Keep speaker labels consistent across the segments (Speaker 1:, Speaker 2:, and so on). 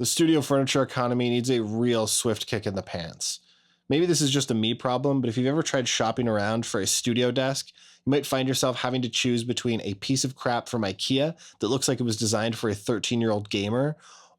Speaker 1: The studio furniture economy needs a real swift kick in the pants. Maybe this is just a me problem, but if you've ever tried shopping around for a studio desk, you might find yourself having to choose between a piece of crap from IKEA that looks like it was designed for a 13-year-old gamer,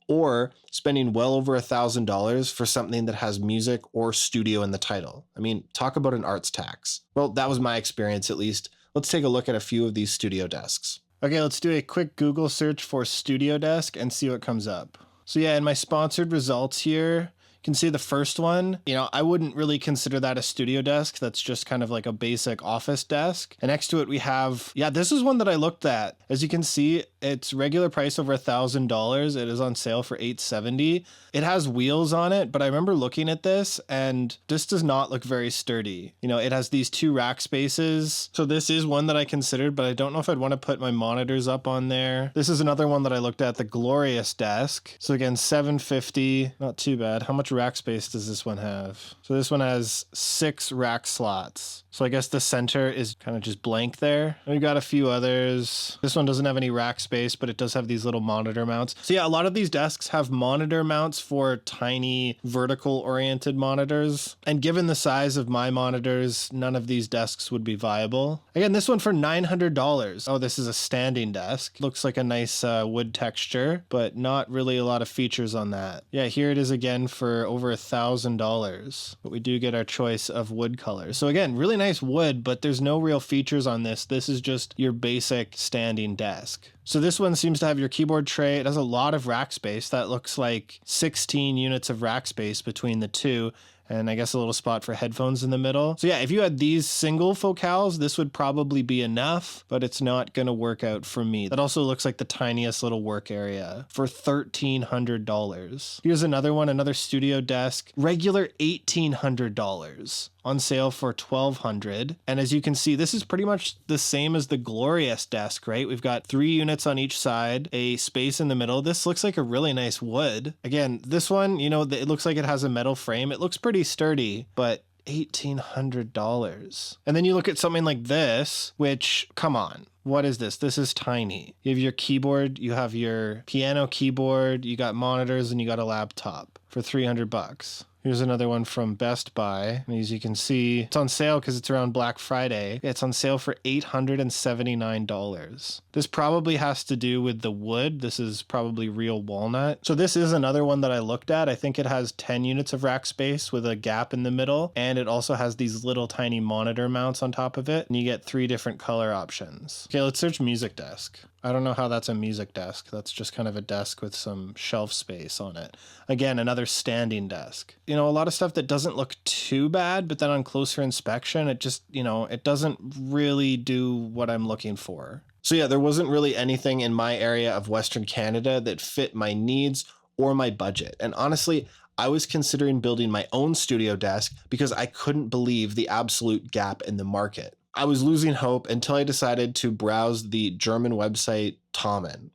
Speaker 1: or spending well over $1,000 for something that has music or studio in the title. I mean, talk about an arts tax. Well, that was my experience at least. Let's take a look at a few of these studio desks. Okay, let's do a quick Google search for studio desk and see what comes up. So yeah, in my sponsored results here, you can see the first one. I wouldn't really consider that a studio desk. That's just kind of like a basic office desk. And next to it, we have, this is one that I looked at. As you can see, it's regular price over $1,000. It is on sale for $870. It has wheels on it, but I remember looking at this and this does not look very sturdy. It has these 2 rack spaces. So this is one that I considered, but I don't know if I'd want to put my monitors up on there. This is another one that I looked at, the Glorious desk. So again, $750, not too bad. How much rack space does this one have? So this one has 6 rack slots. So I guess the center is kind of just blank there. We've got a few others. This one doesn't have any rack space, but it does have these little monitor mounts. So yeah, a lot of these desks have monitor mounts for tiny vertical oriented monitors. And given the size of my monitors, none of these desks would be viable. Again, this one for $900. Oh, this is a standing desk. Looks like a nice wood texture, but not really a lot of features on that. Yeah, here it is again for over $1,000, but we do get our choice of wood colors. So again, really nice wood, but there's no real features on this. This is just your basic standing desk. So this one seems to have your keyboard tray. It has a lot of rack space. That looks like 16 units of rack space between the two. And I guess a little spot for headphones in the middle. So yeah, if you had these single focals, this would probably be enough, but it's not going to work out for me. That also looks like the tiniest little work area for $1,300. Here's another one, another studio desk, regular $1,800. On sale for $1,200. And as you can see, this is pretty much the same as the Glorious desk, right? We've got 3 units on each side, a space in the middle. This looks like a really nice wood. Again, this one, it looks like it has a metal frame. It looks pretty sturdy, but $1,800. And then you look at something like this, which, come on. What is this? This is tiny. You have your keyboard, you have your piano keyboard, you got monitors, and you got a laptop for $300. Here's another one from Best Buy. And as you can see, it's on sale because it's around Black Friday. It's on sale for $879. This probably has to do with the wood. This is probably real walnut. So this is another one that I looked at. I think it has 10 units of rack space with a gap in the middle. And it also has these little tiny monitor mounts on top of it. And you get 3 different color options. Okay, let's search music desk. I don't know how that's a music desk. That's just kind of a desk with some shelf space on it. Again, another standing desk. A lot of stuff that doesn't look too bad, but then on closer inspection, it just, it doesn't really do what I'm looking for. So yeah, there wasn't really anything in my area of Western Canada that fit my needs or my budget. And honestly, I was considering building my own studio desk because I couldn't believe the absolute gap in the market. I was losing hope until I decided to browse the German website Thomann.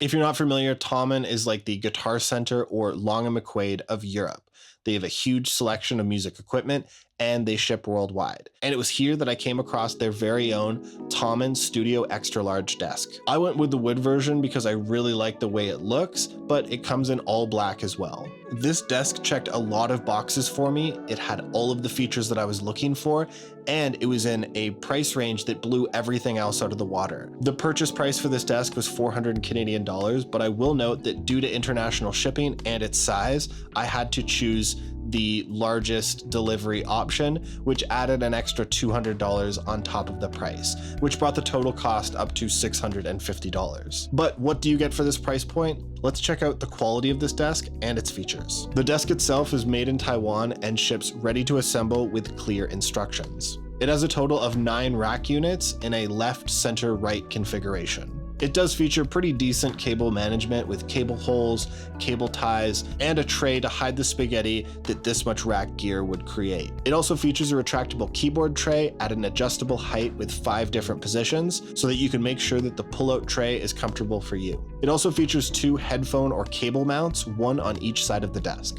Speaker 1: If you're not familiar, Thomann is like the Guitar Center or Long & McQuaid of Europe. They have a huge selection of music equipment and they ship worldwide. And it was here that I came across their very own Thomann Studio Extra Large desk. I went with the wood version because I really like the way it looks, but it comes in all black as well. This desk checked a lot of boxes for me. It had all of the features that I was looking for, and it was in a price range that blew everything else out of the water. The purchase price for this desk was $400 Canadian, but I will note that due to international shipping and its size, I had to choose the largest delivery option, which added an extra $200 on top of the price, which brought the total cost up to $650. But what do you get for this price point? Let's check out the quality of this desk and its features. The desk itself is made in Taiwan and ships ready to assemble with clear instructions. It has a total of 9 rack units in a left, center, right configuration. It does feature pretty decent cable management with cable holes, cable ties, and a tray to hide the spaghetti that this much rack gear would create. It also features a retractable keyboard tray at an adjustable height with 5 different positions so that you can make sure that the pull-out tray is comfortable for you. It also features 2 headphone or cable mounts, one on each side of the desk.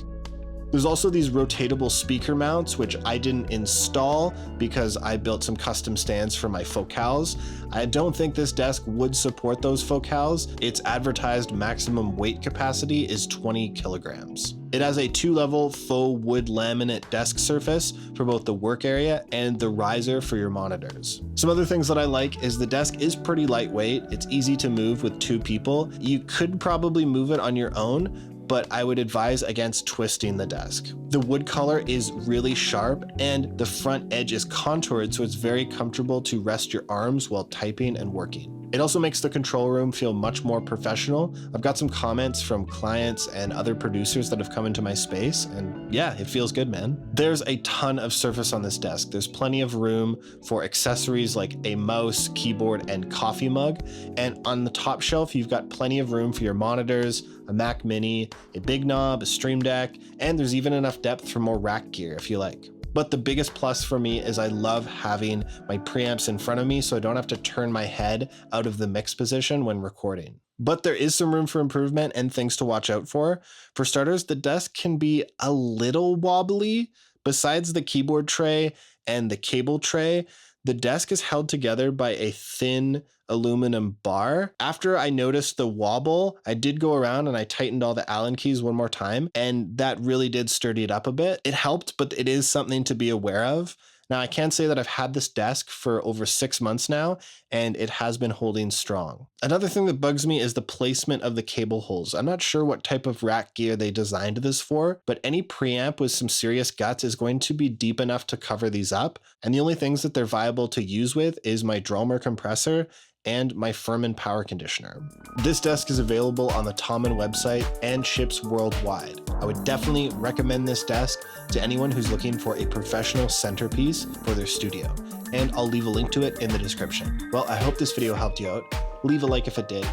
Speaker 1: There's also these rotatable speaker mounts, which I didn't install because I built some custom stands for my focals. I don't think this desk would support those focals. Its advertised maximum weight capacity is 20 kilograms. It has a 2-level faux wood laminate desk surface for both the work area and the riser for your monitors. Some other things that I like is the desk is pretty lightweight. It's easy to move with 2 people. You could probably move it on your own, but I would advise against twisting the desk. The wood color is really sharp and the front edge is contoured, so it's very comfortable to rest your arms while typing and working. It also makes the control room feel much more professional. I've got some comments from clients and other producers that have come into my space, and yeah, it feels good, man. There's a ton of surface on this desk. There's plenty of room for accessories like a mouse, keyboard, and coffee mug. And on the top shelf, you've got plenty of room for your monitors, a Mac Mini, a big knob, a Stream Deck, and there's even enough depth for more rack gear if you like. But the biggest plus for me is I love having my preamps in front of me so I don't have to turn my head out of the mix position when recording. But there is some room for improvement and things to watch out for. For starters, the desk can be a little wobbly. Besides the keyboard tray and the cable tray, the desk is held together by a thin aluminum bar. After I noticed the wobble, I did go around and I tightened all the Allen keys one more time, and that really did sturdy it up a bit. It helped, but it is something to be aware of. Now, I can say that I've had this desk for over 6 months now, and it has been holding strong. Another thing that bugs me is the placement of the cable holes. I'm not sure what type of rack gear they designed this for, but any preamp with some serious guts is going to be deep enough to cover these up, and the only things that they're viable to use with is my Dromer compressor and my Furman power conditioner. This desk is available on the Thomann website and ships worldwide. I would definitely recommend this desk to anyone who's looking for a professional centerpiece for their studio, and I'll leave a link to it in the description. Well, I hope this video helped you out. Leave a like if it did,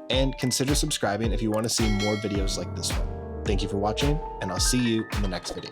Speaker 1: and consider subscribing if you want to see more videos like this one. Thank you for watching, and I'll see you in the next video.